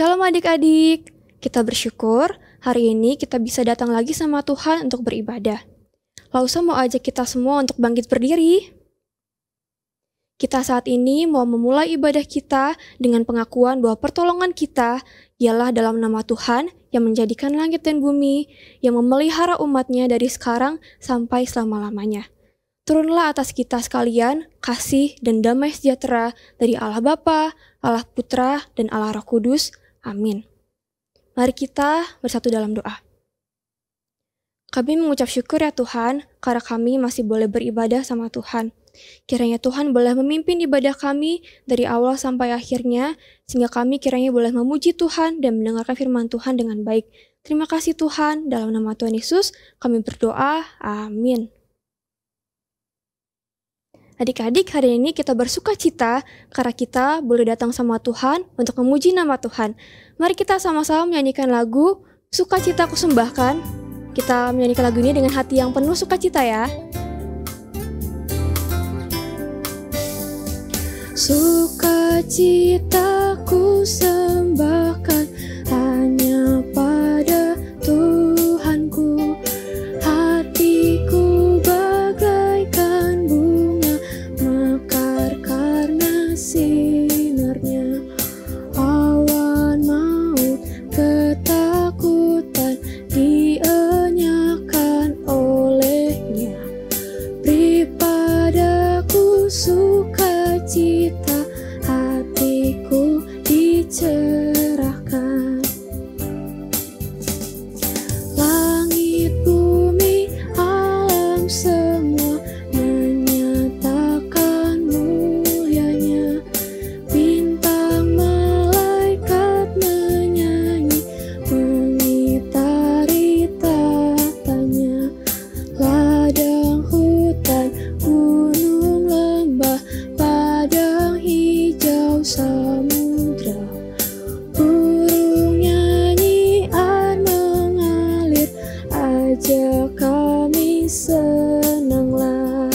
Shalom adik-adik, kita bersyukur hari ini kita bisa datang lagi sama Tuhan untuk beribadah. Lausa mau ajak kita semua untuk bangkit berdiri. Kita saat ini mau memulai ibadah kita dengan pengakuan bahwa pertolongan kita ialah dalam nama Tuhan yang menjadikan langit dan bumi, yang memelihara umatnya dari sekarang sampai selama-lamanya. Turunlah atas kita sekalian kasih dan damai sejahtera dari Allah Bapa, Allah Putra, dan Allah Roh Kudus. Amin. Mari kita bersatu dalam doa. Kami mengucap syukur ya Tuhan, karena kami masih boleh beribadah sama Tuhan. Kiranya Tuhan boleh memimpin ibadah kami dari awal sampai akhirnya, sehingga kami kiranya boleh memuji Tuhan dan mendengarkan firman Tuhan dengan baik. Terima kasih Tuhan, dalam nama Tuhan Yesus kami berdoa, amin. Adik-adik, hari ini kita bersuka cita karena kita boleh datang sama Tuhan untuk memuji nama Tuhan. Mari kita sama-sama menyanyikan lagu Sukacita Kusembahkan. Kita menyanyikan lagu ini dengan hati yang penuh sukacita ya. Sukacita kusembahkan hanya pada Tuhanku. Hatiku bagaikan bunga mekar karena sinarnya. Awan maut ketakutan dienyakan olehnya. Beri padaku sukacita, hatiku dicerahkan. Langit, bumi, alam semua menyatakan mulianya. Bintang malaikat menyanyi mengitari tatanya. Ladang hutan, gunung, lembah, padang hijau, samudra. Burung nyanyian mengalir, ajak kami senanglah.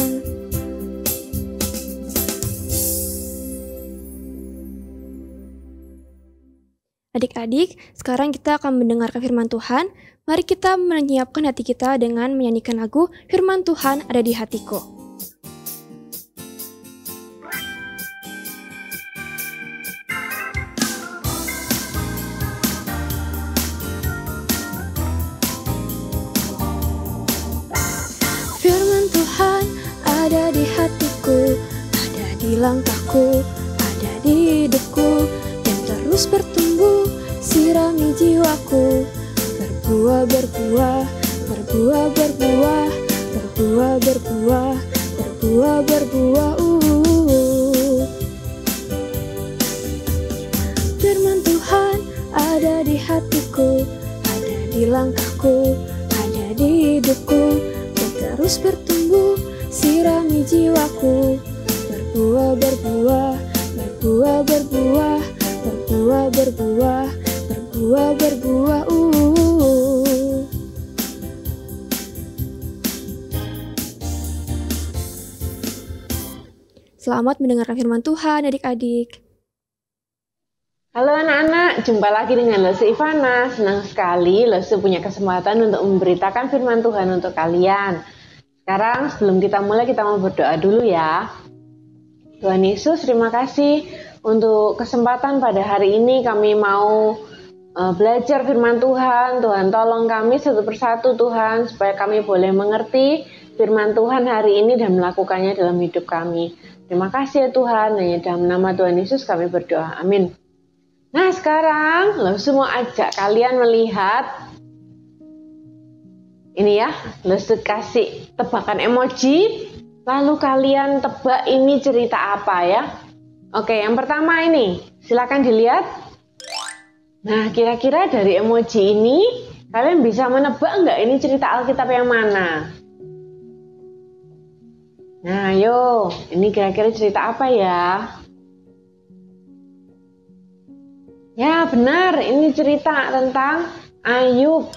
Adik-adik, sekarang kita akan mendengarkan firman Tuhan. Mari kita menyiapkan hati kita dengan menyanyikan lagu Firman Tuhan Ada di Hatiku. Firman Tuhan ada di hatiku, ada di langkahku, ada di hidupku, dan terus bertumbuh, sirami jiwaku. Berbuah, berbuah, berbuah, berbuah, berbuah, berbuah, berbuah, berbuah. Firman Tuhan ada di hatiku, ada di langkahku, ada di hidupku, dan terus bertumbuh, sirami jiwaku. Berbuah, berbuah, berbuah, berbuah, berbuah, berbuah, berbuah, berbuah. Selamat mendengarkan firman Tuhan adik-adik. Halo anak-anak, jumpa lagi dengan Lese Ivana. Senang sekali Lese punya kesempatan untuk memberitakan firman Tuhan untuk kalian. Sekarang sebelum kita mulai, kita mau berdoa dulu ya. Tuhan Yesus, terima kasih untuk kesempatan pada hari ini. Kami mau belajar firman Tuhan. Tuhan tolong kami satu persatu Tuhan, supaya kami boleh mengerti firman Tuhan hari ini dan melakukannya dalam hidup kami. Terima kasih ya Tuhan, hanya dalam nama Tuhan Yesus kami berdoa, amin. Nah sekarang Lese mau ajak kalian melihat ini ya, Lese kasih tebakan emoji, lalu kalian tebak ini cerita apa ya. Oke, yang pertama ini, silakan dilihat. Nah kira-kira dari emoji ini kalian bisa menebak nggak ini cerita Alkitab yang mana? Nah ayo, ini kira-kira cerita apa ya? Ya benar, ini cerita tentang Ayub.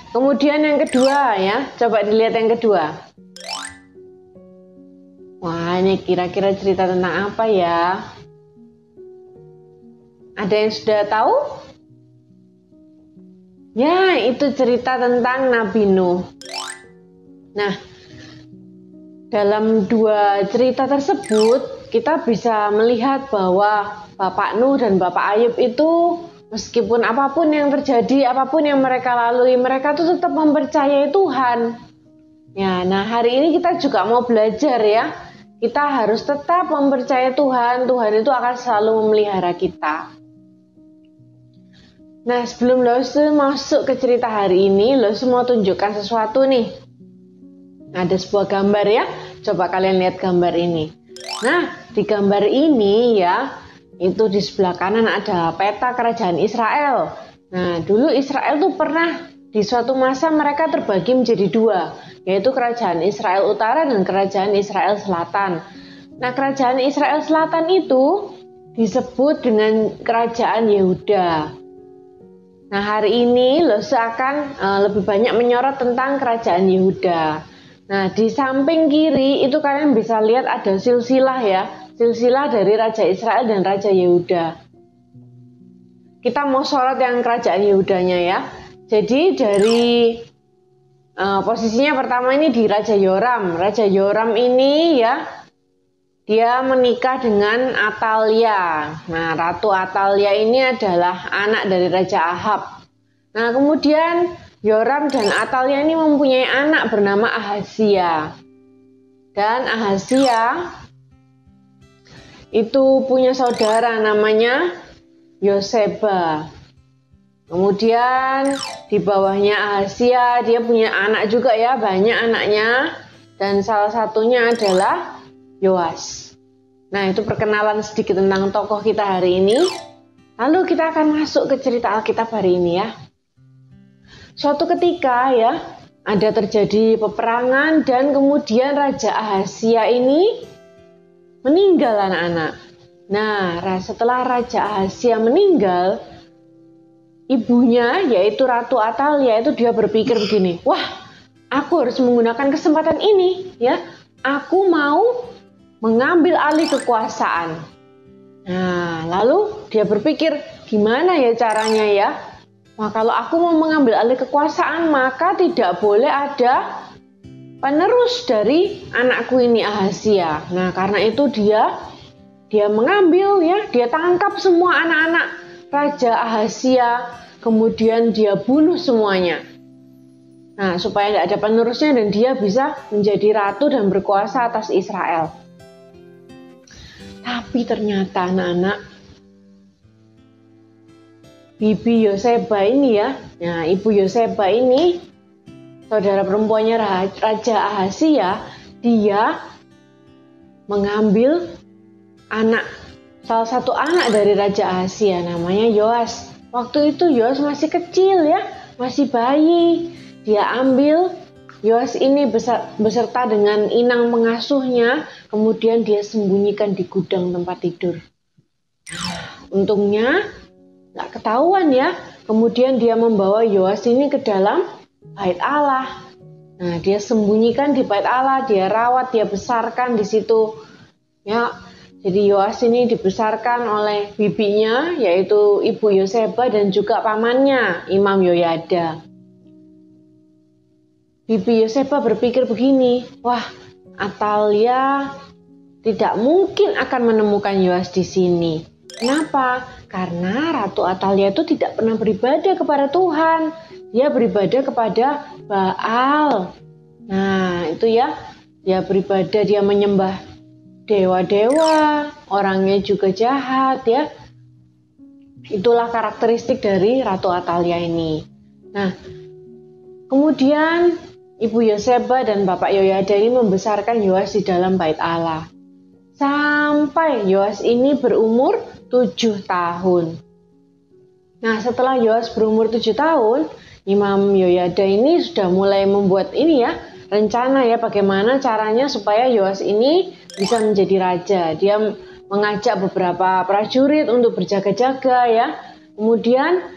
Kemudian yang kedua ya, coba dilihat yang kedua. Wah, ini kira-kira cerita tentang apa ya? Ada yang sudah tahu? Ya, itu cerita tentang Nabi Nuh. Nah, dalam dua cerita tersebut, kita bisa melihat bahwa Bapak Nuh dan Bapak Ayub itu meskipun apapun yang terjadi, apapun yang mereka lalui, mereka tuh tetap mempercayai Tuhan. Ya, nah hari ini kita juga mau belajar ya. Kita harus tetap mempercayai Tuhan. Tuhan itu akan selalu memelihara kita. Nah, sebelum Losu masuk ke cerita hari ini, Losu mau tunjukkan sesuatu nih. Ada sebuah gambar ya. Coba kalian lihat gambar ini. Nah, di gambar ini ya, itu di sebelah kanan ada peta kerajaan Israel. Nah, dulu Israel tuh pernah di suatu masa mereka terbagi menjadi dua, yaitu kerajaan Israel Utara dan kerajaan Israel Selatan. Nah, kerajaan Israel Selatan itu disebut dengan kerajaan Yehuda. Nah, hari ini Losu akan lebih banyak menyorot tentang kerajaan Yehuda. Nah, di samping kiri itu kalian bisa lihat ada silsilah ya. Silsilah dari Raja Israel dan Raja Yehuda. Kita mau sorot yang kerajaan Yehudanya ya. Jadi dari posisinya pertama ini di Raja Yoram. Raja Yoram ini ya, dia menikah dengan Atalia. Nah, Ratu Atalia ini adalah anak dari Raja Ahab. Nah, kemudian Yoram dan Atalia ini mempunyai anak bernama Ahazia. Dan Ahazia itu punya saudara namanya Yoseba. Kemudian di bawahnya Ahazia dia punya anak juga ya, banyak anaknya. Dan salah satunya adalah Yoas. Nah, itu perkenalan sedikit tentang tokoh kita hari ini. Lalu kita akan masuk ke cerita Alkitab hari ini ya. Suatu ketika ya, ada terjadi peperangan dan kemudian Raja Ahazia ini meninggal anak-anak. Nah, setelah Raja Ahazia meninggal, ibunya yaitu Ratu Atalia itu dia berpikir begini, wah, aku harus menggunakan kesempatan ini ya. Aku mau mengambil alih kekuasaan. Nah, lalu dia berpikir, gimana ya caranya ya? Wah, kalau aku mau mengambil alih kekuasaan, maka tidak boleh ada penerus dari anakku ini Ahazia. Nah, karena itu dia mengambil ya, dia tangkap semua anak-anak Raja Ahazia, kemudian dia bunuh semuanya. Nah, supaya tidak ada penerusnya dan dia bisa menjadi ratu dan berkuasa atas Israel. Tapi ternyata anak-anak, Bibi Yoseba ini ya, nah Ibu Yoseba ini, saudara perempuannya Raja Ahazia, dia mengambil salah satu anak dari Raja Ahazia namanya Yoas. Waktu itu Yoas masih kecil ya, masih bayi. Dia ambil Yoas ini beserta dengan inang pengasuhnya, kemudian dia sembunyikan di gudang tempat tidur. Untungnya nggak ketahuan ya. Kemudian dia membawa Yoas ini ke dalam bait Allah. Nah, dia sembunyikan di bait Allah, dia rawat, dia besarkan di situ. Ya, jadi Yoas ini dibesarkan oleh bibinya, yaitu Ibu Yoseba dan juga pamannya, Imam Yoyada. Bibi Yoseba berpikir begini, wah, Atalia tidak mungkin akan menemukan Yoas di sini. Kenapa? Karena Ratu Atalia itu tidak pernah beribadah kepada Tuhan. Dia beribadah kepada Baal. Nah, itu ya. Dia beribadah, dia menyembah dewa-dewa. Orangnya juga jahat ya. Itulah karakteristik dari Ratu Atalia ini. Nah, kemudian Ibu Yoseba dan Bapak Yoyada ini membesarkan Yoas di dalam bait Allah. Sampai Yoas ini berumur 7 tahun. Nah, setelah Yoas berumur 7 tahun, Imam Yoyada ini sudah mulai membuat ini ya, rencana ya bagaimana caranya supaya Yoas ini bisa menjadi raja. Dia mengajak beberapa prajurit untuk berjaga-jaga ya. Kemudian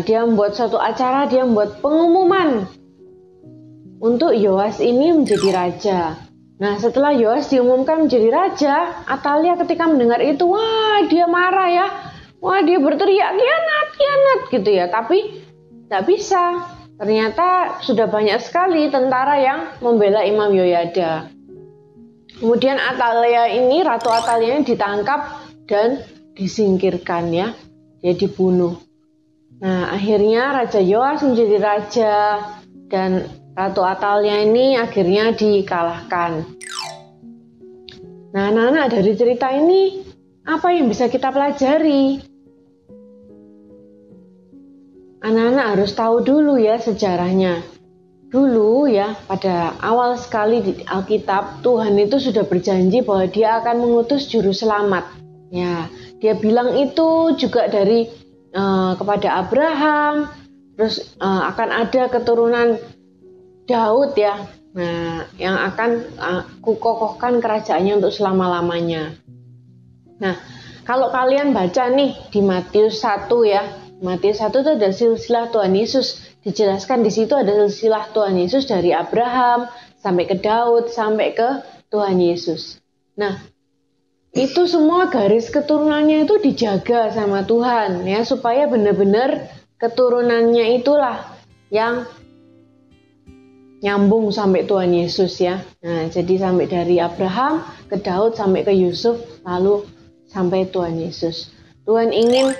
dia membuat suatu acara, dia membuat pengumuman untuk Yoas ini menjadi raja. Nah, setelah Yoas diumumkan menjadi raja, Atalia ketika mendengar itu, wah, dia marah ya. Wah, dia berteriak kianat, kianat gitu ya. Tapi tidak bisa. Ternyata sudah banyak sekali tentara yang membela Imam Yehoyada. Kemudian Ratu Atalia ini ditangkap dan disingkirkan ya. Dia dibunuh. Nah, akhirnya Raja Yoas menjadi raja dan Ratu Atalia ini akhirnya dikalahkan. Nah, anak-anak, dari cerita ini apa yang bisa kita pelajari? Anak-anak harus tahu dulu ya sejarahnya. Dulu ya, pada awal sekali di Alkitab, Tuhan itu sudah berjanji bahwa Dia akan mengutus juru selamat. Ya, Dia bilang itu juga kepada Abraham, terus akan ada keturunan Daud ya. Nah, yang akan kukokohkan kerajaannya untuk selama-lamanya. Nah, kalau kalian baca nih di Matius 1 ya. Matius 1 itu ada silsilah Tuhan Yesus. Dijelaskan di situ ada silsilah Tuhan Yesus dari Abraham sampai ke Daud sampai ke Tuhan Yesus. Nah, itu semua garis keturunannya itu dijaga sama Tuhan ya, supaya benar-benar keturunannya itulah yang nyambung sampai Tuhan Yesus ya. Nah, jadi sampai dari Abraham ke Daud sampai ke Yusuf lalu sampai Tuhan Yesus. Tuhan ingin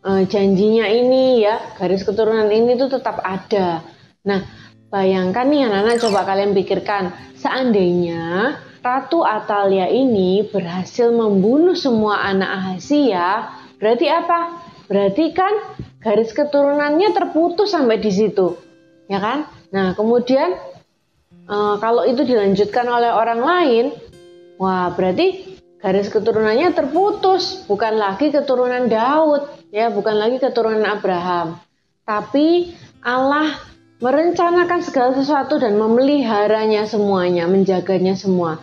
janjinya ini ya, garis keturunan ini tuh tetap ada. Nah, bayangkan nih anak-anak, coba kalian pikirkan, seandainya Ratu Atalia ini berhasil membunuh semua anak Ahazia, berarti apa? Berarti kan garis keturunannya terputus sampai di situ, ya kan? Nah, kemudian kalau itu dilanjutkan oleh orang lain, wah berarti garis keturunannya terputus, bukan lagi keturunan Daud, ya, bukan lagi keturunan Abraham. Tapi Allah merencanakan segala sesuatu dan memeliharanya semuanya, menjaganya semua.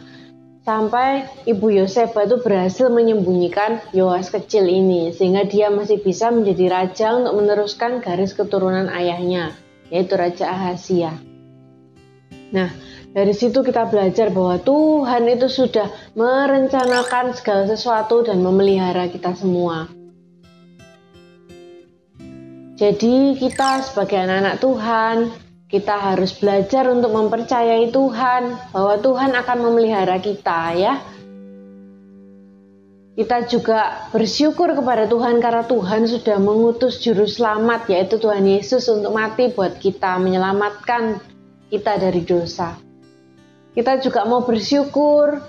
Sampai Ibu Yoseba itu berhasil menyembunyikan Yoas kecil ini, sehingga dia masih bisa menjadi raja untuk meneruskan garis keturunan ayahnya, yaitu Raja Ahazia. Nah, dari situ kita belajar bahwa Tuhan itu sudah merencanakan segala sesuatu dan memelihara kita semua. Jadi kita sebagai anak-anak Tuhan, kita harus belajar untuk mempercayai Tuhan, bahwa Tuhan akan memelihara kita ya. Kita juga bersyukur kepada Tuhan karena Tuhan sudah mengutus juru selamat, yaitu Tuhan Yesus, untuk mati buat kita, menyelamatkan kita dari dosa. Kita juga mau bersyukur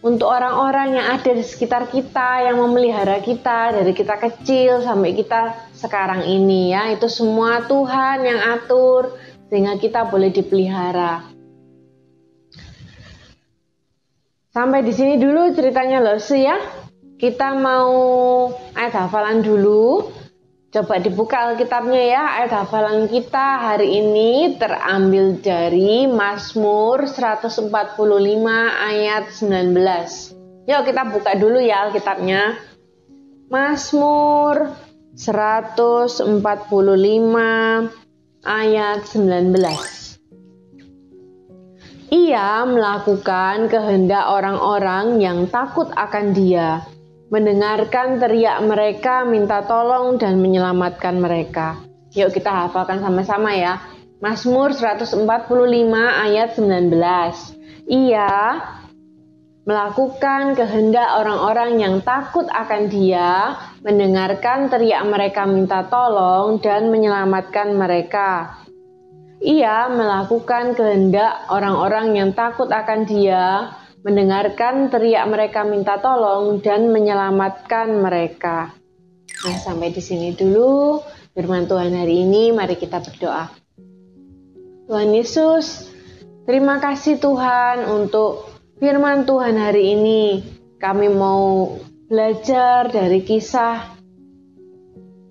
untuk orang-orang yang ada di sekitar kita, yang memelihara kita dari kita kecil sampai kita sekarang ini ya. Itu semua Tuhan yang atur sehingga kita boleh dipelihara. Sampai di sini dulu ceritanya Lose ya. Kita mau ayat hafalan dulu. Coba dibuka Alkitabnya ya. Ayat hafalan kita hari ini terambil dari Mazmur 145 ayat 19. Yuk kita buka dulu ya Alkitabnya. Mazmur 145 ayat 19. Ia melakukan kehendak orang-orang yang takut akan Dia, mendengarkan teriak mereka, minta tolong dan menyelamatkan mereka. Yuk kita hafalkan sama-sama ya. Mazmur 145 ayat 19. Ia melakukan kehendak orang-orang yang takut akan Dia, mendengarkan teriak mereka minta tolong dan menyelamatkan mereka. Ia melakukan kehendak orang-orang yang takut akan Dia, mendengarkan teriak mereka minta tolong dan menyelamatkan mereka. Nah, sampai di sini dulu firman Tuhan hari ini. Mari kita berdoa. Tuhan Yesus, terima kasih Tuhan untuk firman Tuhan hari ini. Kami mau belajar dari kisah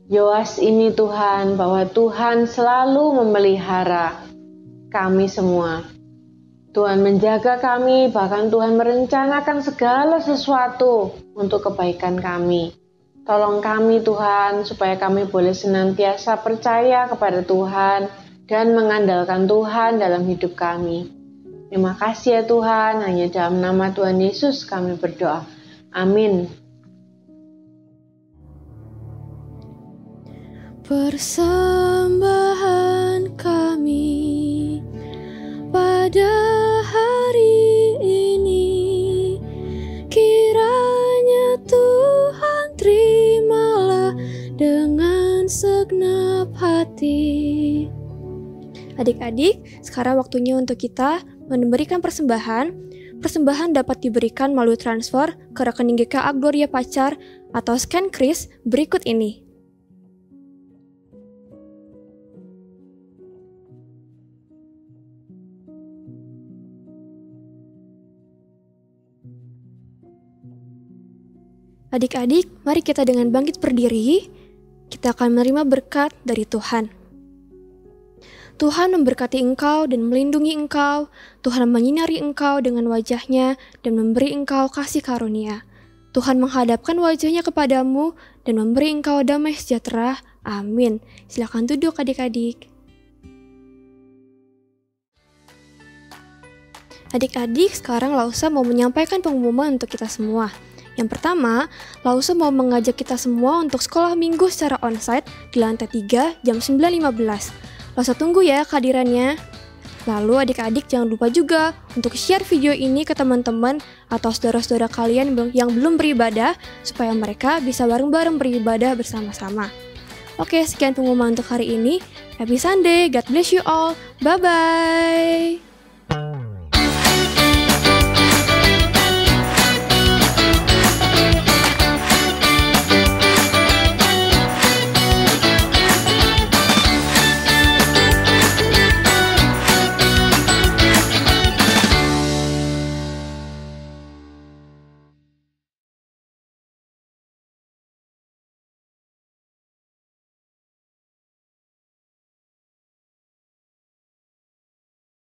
Yoas ini Tuhan, bahwa Tuhan selalu memelihara kami semua. Tuhan menjaga kami, bahkan Tuhan merencanakan segala sesuatu untuk kebaikan kami. Tolong kami Tuhan, supaya kami boleh senantiasa percaya kepada Tuhan dan mengandalkan Tuhan dalam hidup kami. Terima kasih ya Tuhan, hanya dalam nama Tuhan Yesus kami berdoa. Amin. Persembahan kami pada hari ini, kiranya Tuhan terimalah dengan segenap hati. Adik-adik, sekarang waktunya untuk kita memberikan persembahan. Persembahan dapat diberikan melalui transfer ke rekening GKA Gloria Pacar atau scan kris berikut ini. Adik-adik, mari kita dengan bangkit berdiri, kita akan menerima berkat dari Tuhan. Tuhan memberkati engkau dan melindungi engkau, Tuhan menyinari engkau dengan wajah-Nya dan memberi engkau kasih karunia. Tuhan menghadapkan wajah-Nya kepadamu dan memberi engkau damai sejahtera. Amin. Silakan duduk adik-adik. Adik-adik, sekarang Lausa mau menyampaikan pengumuman untuk kita semua. Yang pertama, Lausa mau mengajak kita semua untuk sekolah minggu secara onsite di lantai 3 jam 9.15. Lausa tunggu ya kehadirannya. Lalu adik-adik jangan lupa juga untuk share video ini ke teman-teman atau saudara-saudara kalian yang belum beribadah supaya mereka bisa bareng-bareng beribadah bersama-sama. Oke, sekian pengumuman untuk hari ini. Happy Sunday, God bless you all. Bye-bye.